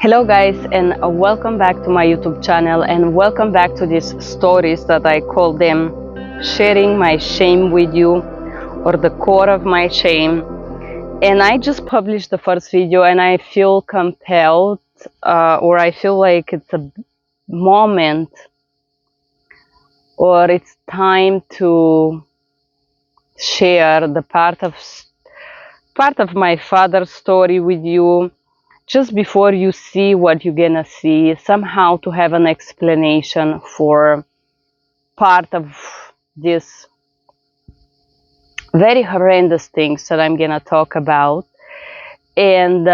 Hello guys, and welcome back to my YouTube channel, and welcome back to these stories that I call them sharing my shame with you, or the core of my shame. And I just published the first video and I feel compelled, or I feel like it's a moment, or it's time to share the part of my father's story with you, just before you see what you're gonna see, somehow to have an explanation for part of this very horrendous things that I'm gonna talk about. And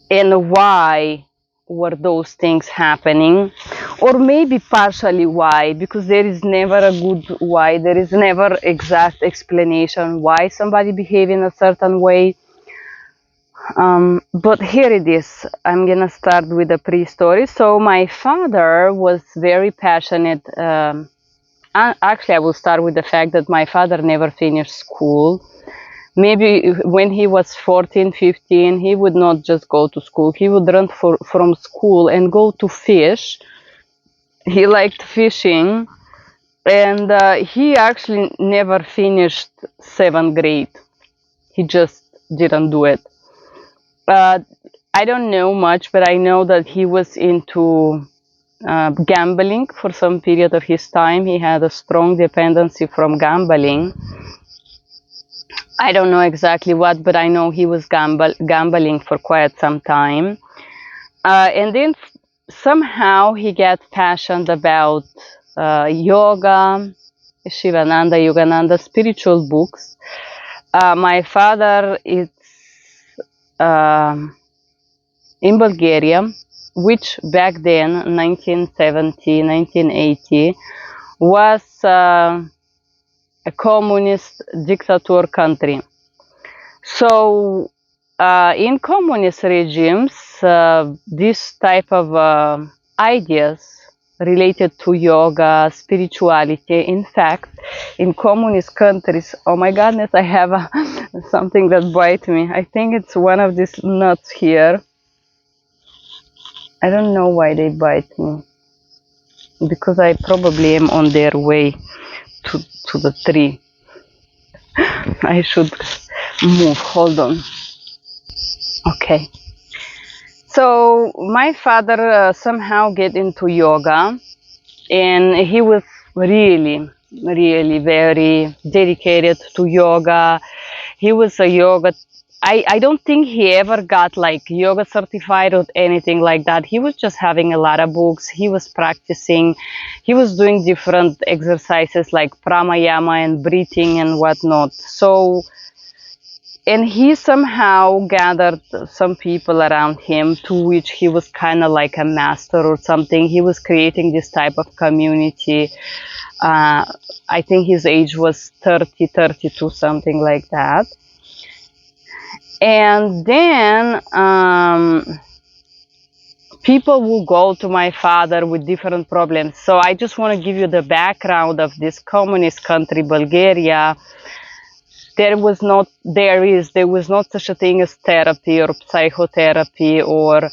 why were those things happening, or maybe partially why, because there is never a good why, there is never exact explanation why somebody behave in a certain way. But here it is. I'm gonna start with the pre-story. So my father was very passionate. Actually, I will start with the fact that my father never finished school. Maybe when he was 14, 15, he would not just go to school. He would run from school and go to fish. He liked fishing, and he actually never finished 7th grade. He just didn't do it. I don't know much, but I know that he was into gambling for some period of his time. He had a strong dependency from gambling. I don't know exactly what, but I know he was gambling for quite some time. And then somehow he got passionate about yoga, Shivananda, Yogananda, spiritual books. My father is in Bulgaria, which back then, 1970, 1980, was a communist dictator country. So in communist regimes, this type of ideas related to yoga, spirituality, in fact, in communist countries, oh my goodness, I have something that bites me. I think it's one of these nuts here. I don't know why they bite me, because I probably am on their way to the tree. I should move. Hold on. Okay. So my father somehow get into yoga, and he was really, really very dedicated to yoga. He was a yoga. I don't think he ever got like yoga certified or anything like that. He was just having a lot of books. He was practicing. He was doing different exercises like pranayama and breathing and whatnot. So, and he somehow gathered some people around him, to which he was kind of like a master or something. He was creating this type of community. I think his age was 30, 32, something like that. And then people will go to my father with different problems. So I just want to give you the background of this communist country, Bulgaria. There was not such a thing as therapy or psychotherapy, or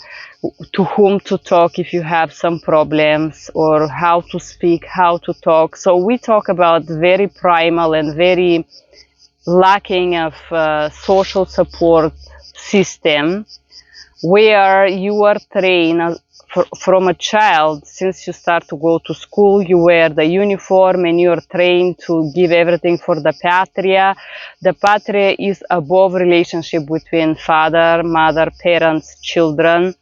to whom to talk if you have some problems, or how to speak, how to talk. So we talk about very primal and very lacking of social support system, where you are trained from a child. Since you start to go to school, you wear the uniform and you're trained to give everything for the patria. The patria is above relationship between father, mother, parents, children.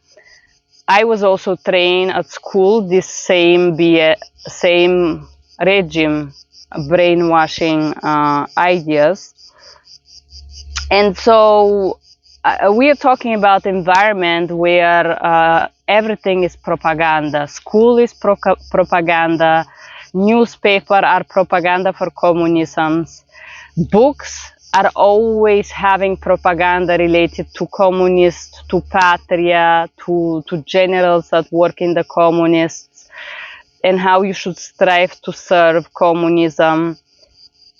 I was also trained at school this same regime, brainwashing ideas. And so we are talking about environment where everything is propaganda. School is propaganda. Newspaper are propaganda for communism. Books are always having propaganda related to communists, to patria, to generals that work in the communists, and how you should strive to serve communism.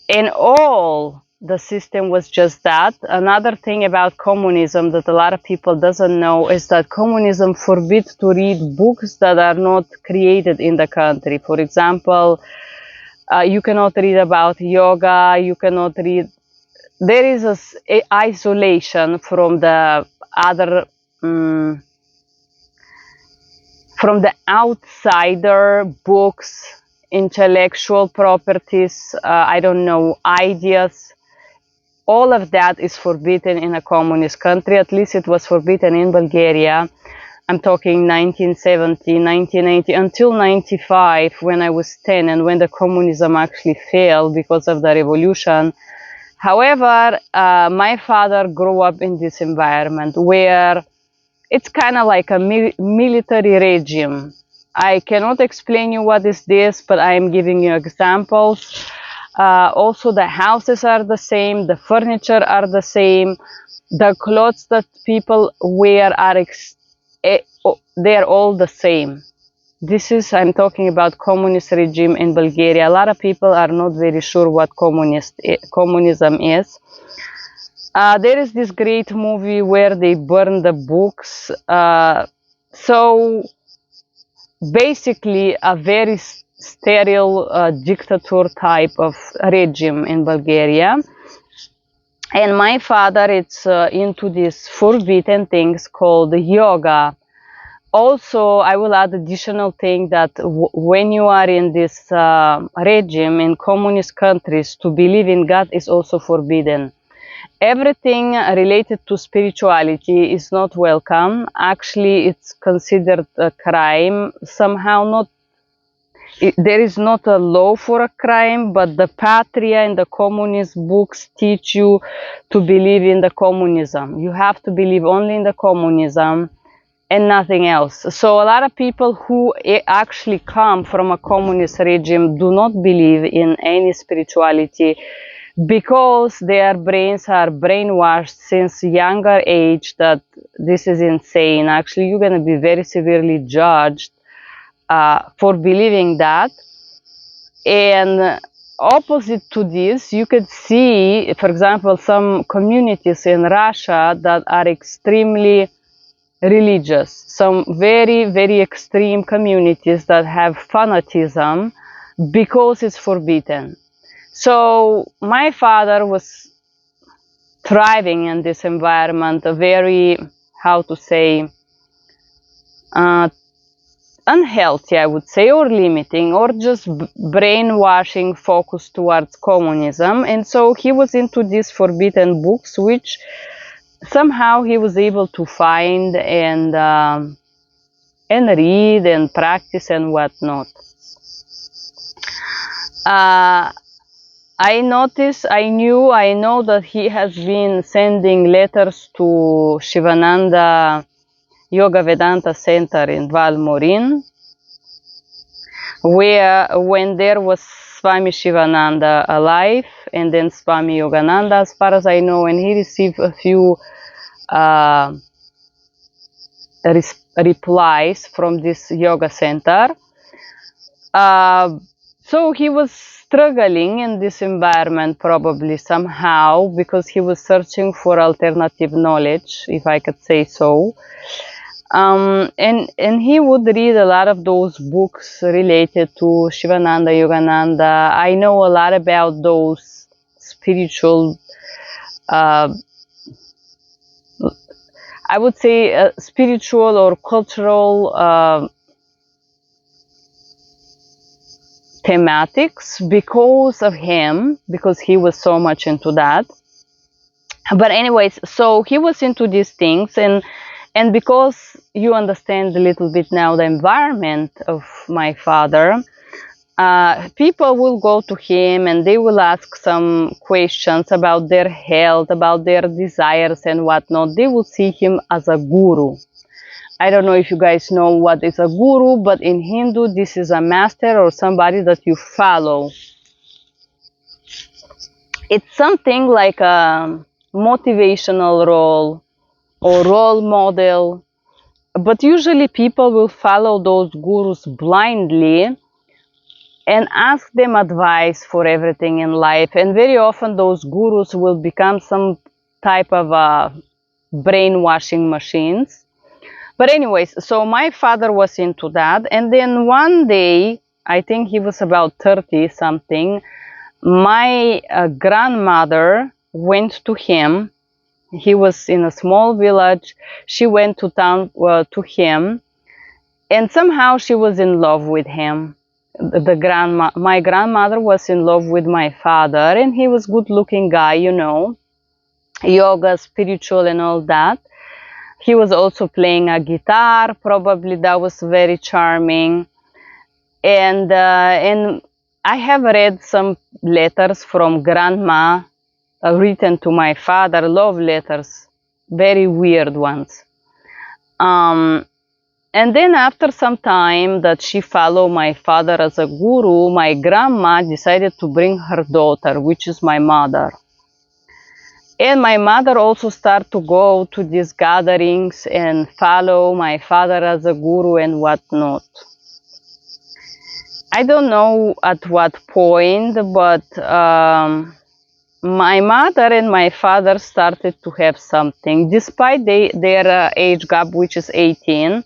And all the system was just that. Another thing about communism that a lot of people doesn't know is that communism forbids to read books that are not created in the country. For example, you cannot read about yoga, you cannot read. There is a isolation from the other, from the outsider books, intellectual properties, I don't know, ideas. All of that is forbidden in a communist country. At least it was forbidden in Bulgaria. I'm talking 1970, 1980, until 95, when I was 10 and when the communism actually failed because of the revolution. However, my father grew up in this environment where it's kind of like a military regime. I cannot explain you what is this, but I am giving you examples. Also, the houses are the same, the furniture are the same, the clothes that people wear are they're all the same. I'm talking about communist regime in Bulgaria. A lot of people are not very sure what communism is. There is this great movie where they burn the books. So basically a very sterile dictator type of regime in Bulgaria. And my father is into these forbidden things called yoga. Also, I will add additional thing that when you are in this regime in communist countries, to believe in God is also forbidden. Everything related to spirituality is not welcome. Actually, it's considered a crime. Somehow not. There is not a law for a crime, but the Patria and the communist books teach you to believe in the communism. You have to believe only in the communism and nothing else. So a lot of people who actually come from a communist regime do not believe in any spirituality because their brains are brainwashed since younger age that this is insane. Actually, you're going to be very severely judged for believing that. And opposite to this, you could see, for example, some communities in Russia that are extremely religious, some very, very extreme communities that have fanatism because it's forbidden. So my father was thriving in this environment, a very, how to say, unhealthy, I would say, or limiting, or just brainwashing focus towards communism. And so he was into these forbidden books, which somehow he was able to find and read and practice and whatnot. I know that he has been sending letters to Shivananda Yoga Vedanta Center in Valmorin, where when there was Swami Shivananda alive and then Swami Yogananda, as far as I know, and he received a few replies from this yoga center. So he was struggling in this environment probably somehow because he was searching for alternative knowledge, if I could say so. And he would read a lot of those books related to Shivananda, Yogananda. I know a lot about those spiritual, I would say, spiritual or cultural thematics because of him, because he was so much into that. But anyways, so he was into these things, and because you understand a little bit now the environment of my father, people will go to him and they will ask some questions about their health, about their desires and whatnot. They will see him as a guru. I don't know if you guys know what is a guru, but in Hindu, this is a master or somebody that you follow. It's something like a motivational role or role model, but usually people will follow those gurus blindly and ask them advice for everything in life. And very often those gurus will become some type of brainwashing machines. But anyways, so my father was into that. And then one day, I think he was about 30 something, my grandmother went to him. He was in a small village. She went to town to him, and somehow she was in love with him. My grandmother was in love with my father, and he was good looking guy, you know, yoga, spiritual and all that. He was also playing a guitar, probably that was very charming. And I have read some letters from grandma written to my father, love letters, very weird ones. Um, and then after some time that she followed my father as a guru, my grandma decided to bring her daughter, which is my mother. And my mother also started to go to these gatherings and follow my father as a guru and whatnot. I don't know at what point, but my mother and my father started to have something. Despite their age gap, which is 18,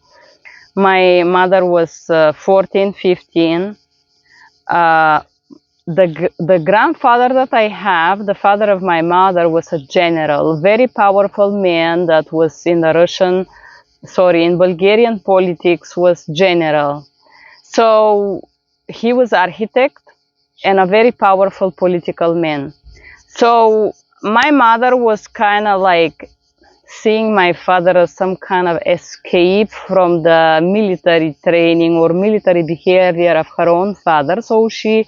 my mother was 14, 15. Uh, the grandfather that I have, the father of my mother, was a general, very powerful man that was in the in Bulgarian politics, was general. So he was architect and a very powerful political man. So my mother was kind of like seeing my father as some kind of escape from the military training or military behavior of her own father. So she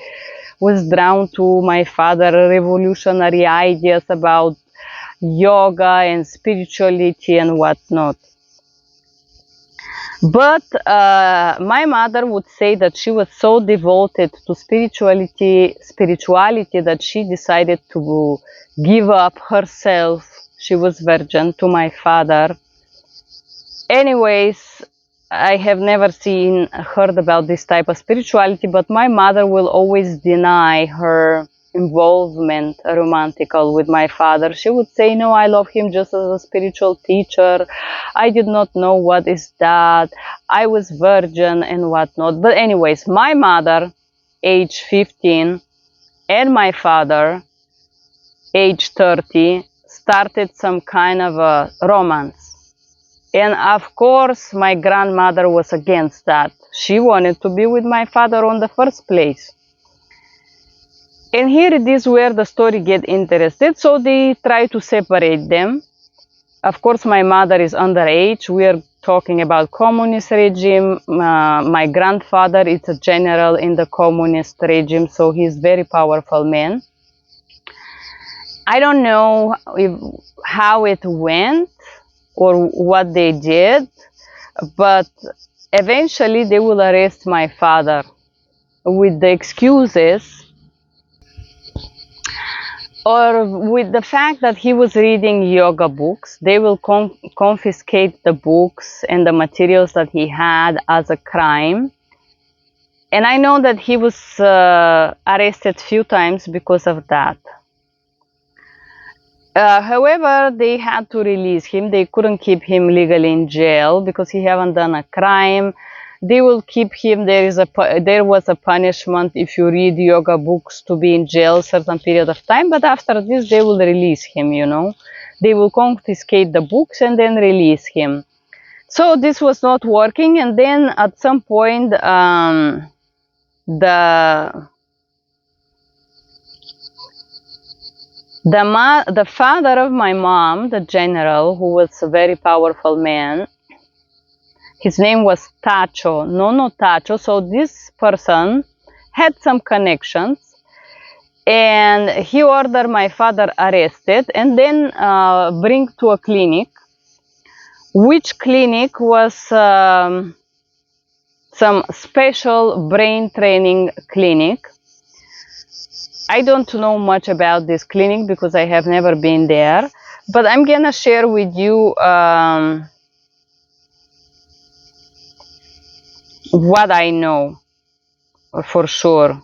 was drawn to my father revolutionary ideas about yoga and spirituality and whatnot. But my mother would say that she was so devoted to spirituality that she decided to give up herself. She was virgin to my father. Anyways, I have never heard about this type of spirituality, but my mother will always deny her involvement romantical with my father. She would say, no, I love him just as a spiritual teacher. I did not know what is that. I was virgin and whatnot. But anyways, my mother, age 15, and my father, age 30, started some kind of a romance. And of course, my grandmother was against that. She wanted to be with my father on the first place. And here it is where the story gets interested. So they try to separate them. Of course, my mother is underage. We are talking about communist regime. My grandfather is a general in the communist regime, so he's very powerful man. I don't know how it went or what they did, but eventually they will arrest my father with the excuses or with the fact that he was reading yoga books. They will confiscate the books and the materials that he had as a crime. And I know that he was arrested few times because of that. However, they had to release him. They couldn't keep him legally in jail because he haven't done a crime. They will keep him. There was a punishment if you read yoga books to be in jail a certain period of time. But after this, they will release him. You know, they will confiscate the books and then release him. So this was not working. And then at some point, the father of my mom, the general, who was a very powerful man, his name was Tacho, Nono Tacho. So this person had some connections, and he ordered my father arrested and then bring to a clinic, which clinic was some special brain training clinic. I don't know much about this clinic because I have never been there, but I'm gonna share with you what I know. for sure.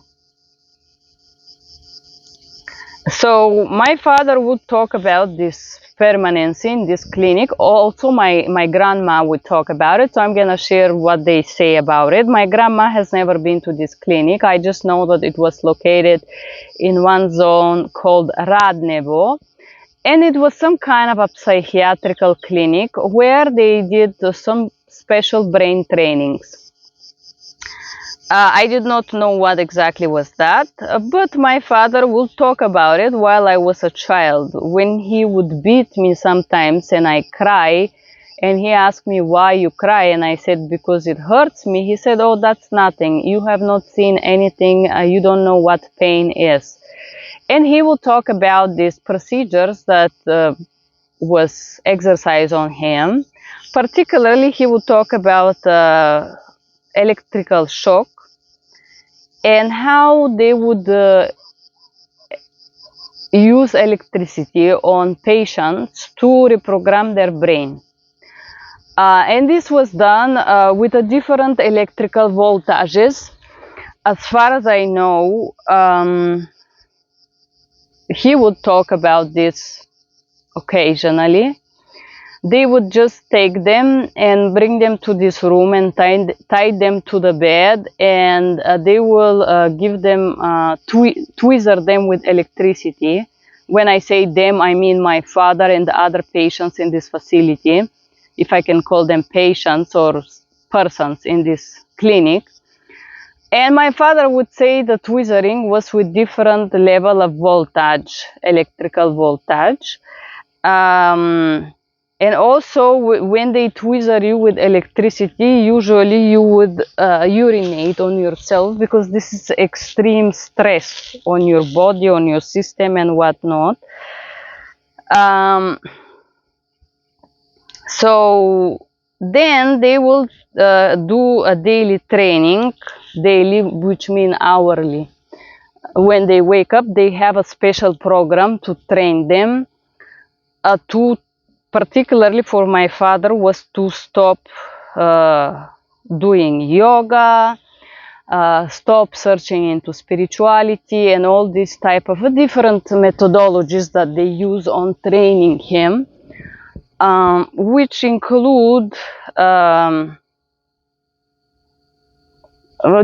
So my father would talk about this permanency in this clinic. Also, my grandma would talk about it. So I'm gonna share what they say about it. My grandma has never been to this clinic. I just know that it was located in one zone called Radnevo, and it was some kind of a psychiatrical clinic where they did some special brain trainings. I did not know what exactly was that, but my father would talk about it while I was a child. When he would beat me sometimes and I cry, and he asked me why you cry, and I said because it hurts me. He said, "Oh, that's nothing. You have not seen anything. You don't know what pain is." And he would talk about these procedures that was exercised on him. Particularly, he would talk about electrical shock and how they would use electricity on patients to reprogram their brain. And this was done with a different electrical voltages. As far as I know, he would talk about this occasionally. They would just take them and bring them to this room and tie them to the bed, and they will give them, tweezer them with electricity. When I say them, I mean my father and the other patients in this facility, if I can call them patients or persons in this clinic. And my father would say the tweezering was with different level of voltage, electrical voltage. And also, when they tweezer you with electricity, usually you would urinate on yourself because this is extreme stress on your body, on your system, and whatnot. So then they will do a daily training, daily, which mean hourly. When they wake up, they have a special program to train them to, particularly for my father, was to stop doing yoga, stop searching into spirituality, and all these type of different methodologies that they use on training him, which include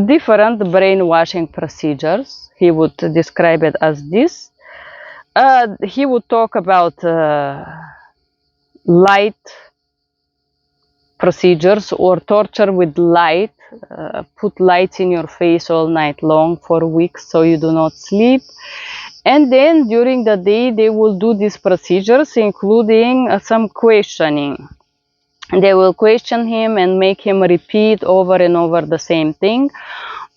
different brainwashing procedures. He would describe it as this. He would talk about light procedures or torture with light. Put lights in your face all night long for weeks so you do not sleep. And then during the day, they will do these procedures, including some questioning. They will question him and make him repeat over and over the same thing.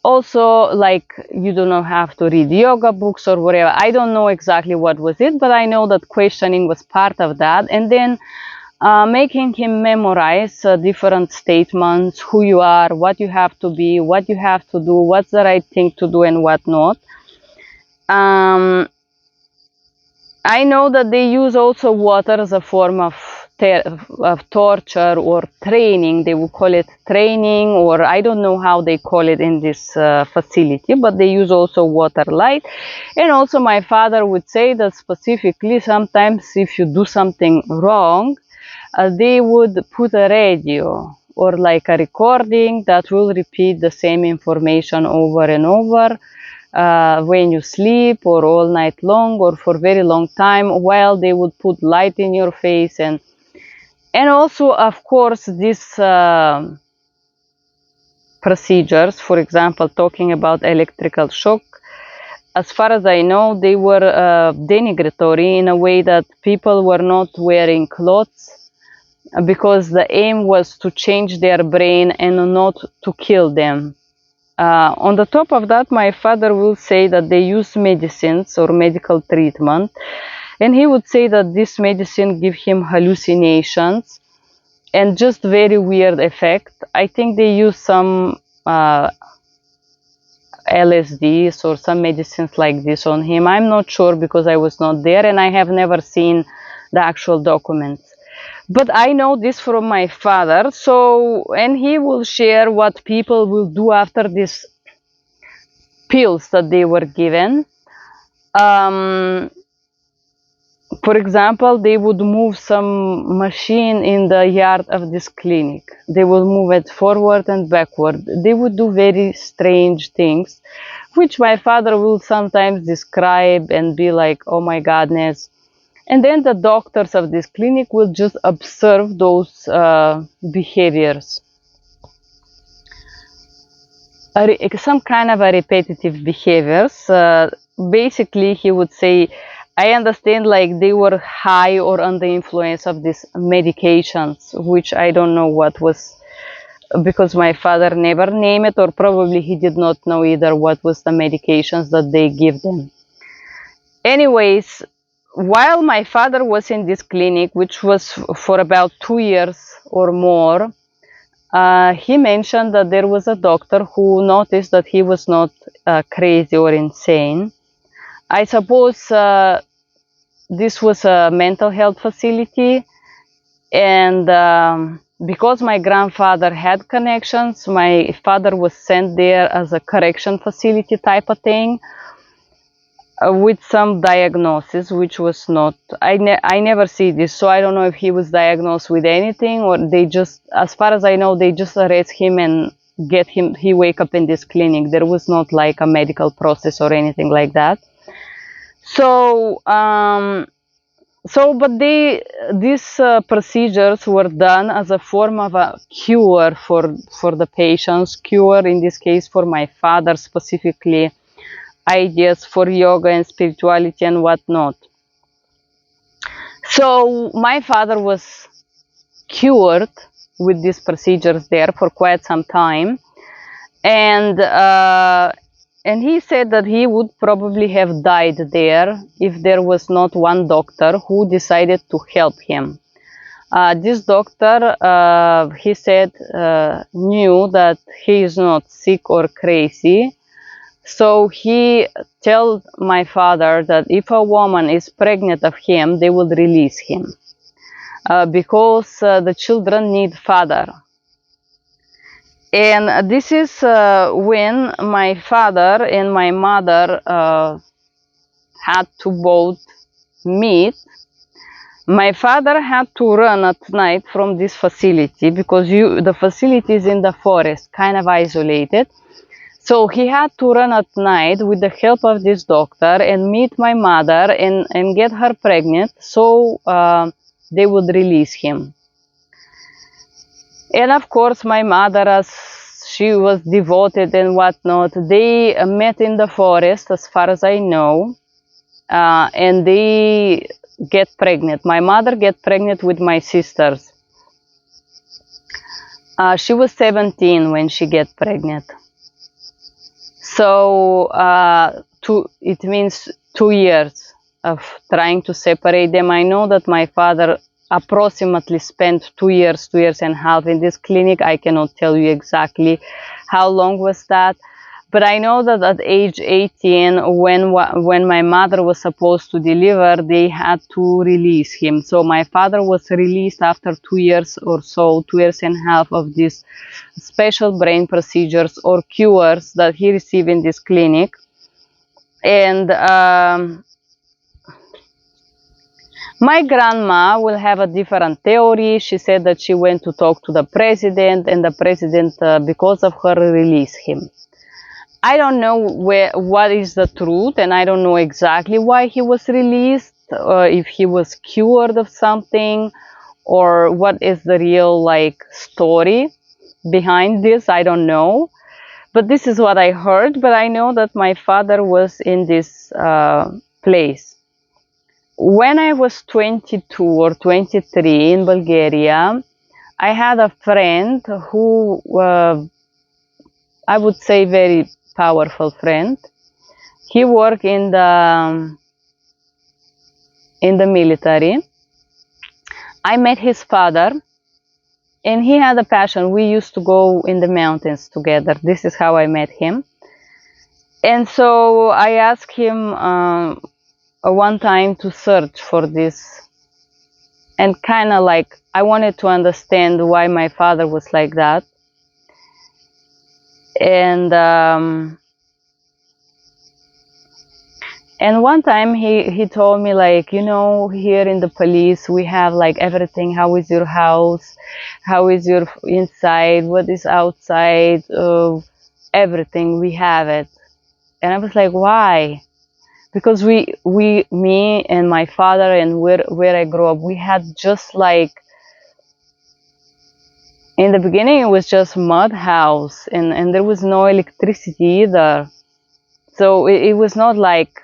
Also, like, you do not have to read yoga books or whatever. I don't know exactly what was it, but I know that questioning was part of that. And then making him memorize different statements, who you are, what you have to be, what you have to do, what's the right thing to do, and what not. I know that they use also water as a form of torture or training. They will call it training, or I don't know how they call it in this facility, but they use also water light. And also my father would say that specifically sometimes if you do something wrong, they would put a radio or like a recording that will repeat the same information over and over when you sleep or all night long or for very long time, while they would put light in your face. And also, of course, these procedures, for example, talking about electrical shock, as far as I know, they were denigratory in a way that people were not wearing clothes because the aim was to change their brain and not to kill them. On the top of that, my father will say that they use medicines or medical treatment, and he would say that this medicine give him hallucinations and just very weird effect. I think they use some LSDs or some medicines like this on him. I'm not sure because I was not there and I have never seen the actual documents. But I know this from my father, so, and he will share what people will do after this pills that they were given. Um, for example, they would move some machine in the yard of this clinic. They would move it forward and backward. They would do very strange things, which my father will sometimes describe and be like, oh my goodness. And then the doctors of this clinic will just observe those behaviors. Some kind of a repetitive behaviors. Basically, he would say, I understand like they were high or under influence of these medications, which I don't know what was, because my father never named it, or probably he did not know either what was the medications that they give them. Anyways, while my father was in this clinic, which was for about 2 years or more, he mentioned that there was a doctor who noticed that he was not crazy or insane. I suppose this was a mental health facility, and because my grandfather had connections, my father was sent there as a correction facility type of thing, with some diagnosis, which was not, I never see this, so I don't know if he was diagnosed with anything, or they just, as far as I know, they just arrest him and get him, he wake up in this clinic. There was not like a medical process or anything like that. So but these procedures were done as a form of a cure for the patients, cure in this case for my father specifically, ideas for yoga and spirituality and whatnot. So my father was cured with these procedures there for quite some time, and he said that he would probably have died there if there was not one doctor who decided to help him. This doctor, he said, knew that he is not sick or crazy. So he told my father that if a woman is pregnant of him, they will release him, because the children need father. And this is when my father and my mother had to both meet. My father had to run at night from this facility because the facility is in the forest, kind of isolated. So he had to run at night with the help of this doctor and meet my mother and get her pregnant, so they would release him. And of course, my mother, as she was devoted and whatnot, they met in the forest, as far as I know, and they get pregnant. My mother get pregnant with my sisters. She was 17 when she get pregnant. So it means 2 years of trying to separate them. I know that my father approximately spent 2 years, 2.5 years in this clinic. I cannot tell you exactly how long was that. But I know that at age 18, when my mother was supposed to deliver, they had to release him. So my father was released after 2 years or so, 2.5 years of these special brain procedures or cures that he received in this clinic. And my grandma will have a different theory. She said that she went to talk to the president, and the president, because of her, released him. I don't know what is the truth, and I don't know exactly why he was released, if he was cured of something, or what is the real story behind this. I don't know, but this is what I heard. But I know that my father was in this place. When I was 22 or 23 in Bulgaria, I had a friend who, I would say, very powerful friend. He worked in the military. I met his father, and he had a passion. We used to go in the mountains together. This is how I met him. And so I asked him one time to search for this, and kind of I wanted to understand why my father was like that. And And one time he told me, like, you know, here in the police we have like everything. How is your house? How is your inside? What is outside? Everything, we have it. And I was like, why? Because me and my father and where I grew up, we had just like, in the beginning it was just mud house, and there was no electricity either. So it was not like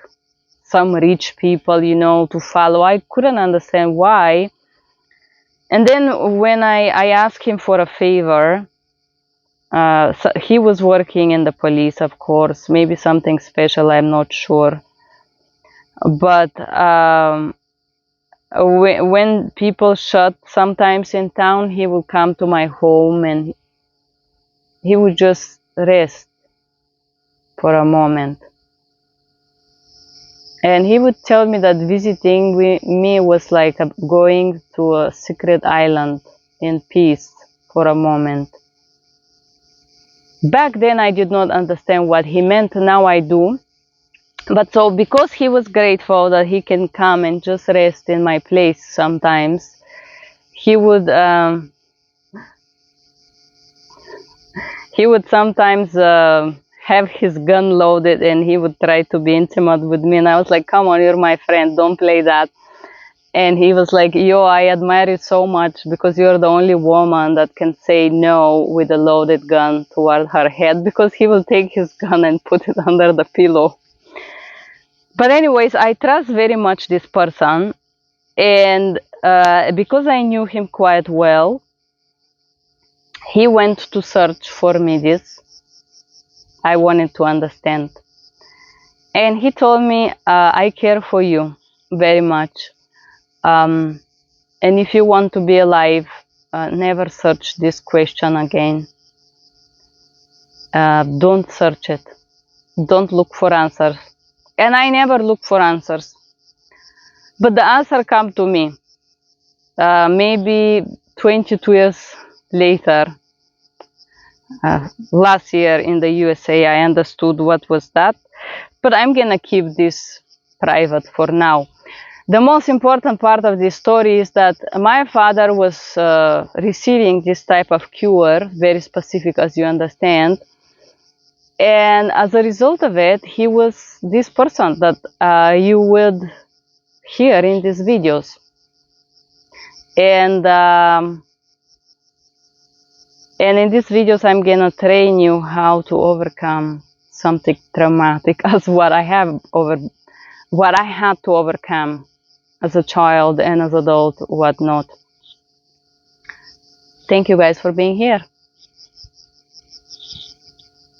some rich people, you know, to follow. I couldn't understand why. And then when I asked him for a favor, so he was working in the police, of course, maybe something special, I'm not sure. But when people shot sometimes in town, he would come to my home and he would just rest for a moment. And he would tell me that visiting me was like going to a secret island in peace for a moment. Back then I did not understand what he meant, now I do. But so because he was grateful that he can come and just rest in my place sometimes, he would sometimes have his gun loaded and he would try to be intimate with me, and I was like, come on, you're my friend, don't play that. And he was like, yo, I admire you so much because you're the only woman that can say no with a loaded gun toward her head, because he will take his gun and put it under the pillow. But anyways, I trust very much this person, and because I knew him quite well, he went to search for me this. I wanted to understand. And he told me, I care for you very much. And if you want to be alive, never search this question again. Don't search it. Don't look for answers. And I never look for answers. But the answer came to me. Maybe 22 years later, last year in the USA, I understood what was that. But I'm gonna keep this private for now. The most important part of this story is that my father was receiving this type of cure, very specific, as you understand. And as a result of it, he was this person that you would hear in these videos. And in these videos, I'm gonna train you how to overcome something traumatic as what I had to overcome as a child and as adult, whatnot. Thank you guys for being here.